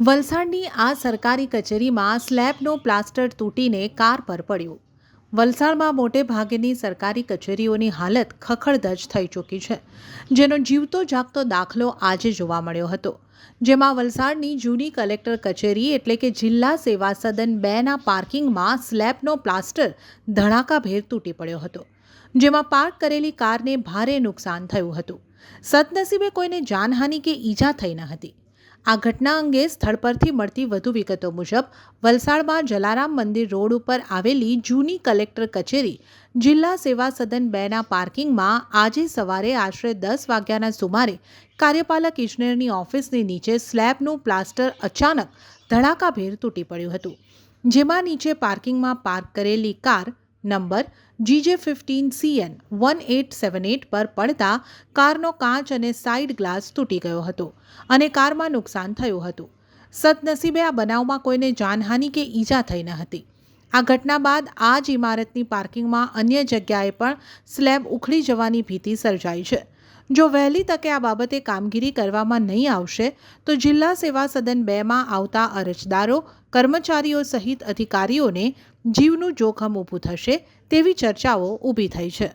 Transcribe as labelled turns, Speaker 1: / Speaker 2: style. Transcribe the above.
Speaker 1: વલસાડની આ સરકારી કચેરીમાં સ્લેબનો પ્લાસ્ટર તૂટીને કાર પર પડ્યો. વલસાડમાં મોટે ભાગની સરકારી કચેરીઓની હાલત ખખડધજ થઈ ચૂકી છે, જેનો જીવતો જાગતો દાખલો આજે જોવા મળ્યો હતો. જેમાં વલસાડની જૂની કલેક્ટર કચેરી એટલે કે જિલ્લા સેવા સદન 2ના પાર્કિંગમાં સ્લેબનો પ્લાસ્ટર ધડાકાભેર તૂટી પડ્યો હતો, જેમાં પાર્ક કરેલી કારને ભારે નુકસાન થયું હતું. સદનસીબે કોઈને જાનહાનિ કે ઈજા થઈ ન હતી. આ ઘટના અંગે સ્થળ પરથી મળતી વધુ વિગતો મુજબ વલસાડમાં જલારામ મંદિર રોડ ઉપર આવેલી જૂની કલેક્ટર કચેરી જિલ્લા સેવા સદન 2ના પાર્કિંગમાં આજે સવારે આશરે 10 વાગ્યાના સુમારે કાર્યપાલક ઇજનેરની ઓફિસની નીચે સ્લેબનું પ્લાસ્ટર અચાનક ધડાકાભેર તૂટી પડ્યું હતું, જેમાં નીચે પાર્કિંગમાં પાર્ક કરેલી કાર નંબર GJ15CN 1878 પર પડતા કારનો કાચ અને સાઇડ ગ્લાસ તૂટી ગયો હતો અને કારમાં નુકસાન થયું હતું. સદનસીબે આ બનાવમાં કોઈને જાનહાનિ કે ઈજા થઈ ન હતી. આ ઘટના બાદ આ જ ઇમારતની પાર્કિંગમાં અન્ય જગ્યાએ પણ સ્લેબ ઉખડી જવાની ભીતિ સર્જાઈ છે. જો વહેલી તકે આ બાબતે કામગીરી કરવામાં નહીં આવશે તો જિલ્લા સેવા સદન 2માં આવતા અરજદારો, કર્મચારીઓ સહિત અધિકારીઓને જીવનું જોખમ ઊભું થશે તેવી ચર્ચાઓ ઊભી થઈ છે.